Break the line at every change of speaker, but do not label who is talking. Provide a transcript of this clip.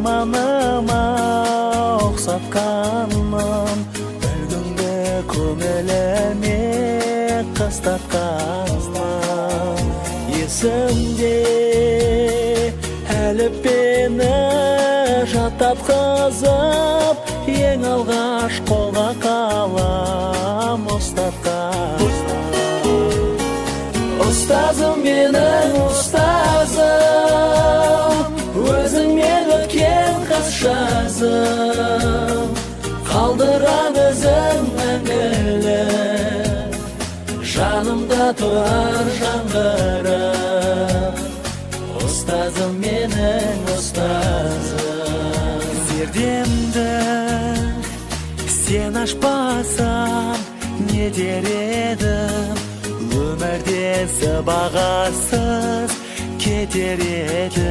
заманыма ұқсатқанмын, бір күнде көңіліме қыстатқанмын. Есімде әліппені жаттатқызып, ең алғаш қолға қалам ұстатқан. Ұстазым, менің ұстазым, өзіңмен өткен қыз жазым, қалдырам өзің мәңгілі, жанымда тұрар жаңғырып. Ұстазым, менің ұстазым. Зердемді сен ашпасам не дер едім, өмірде сыбағасыз кетер еді.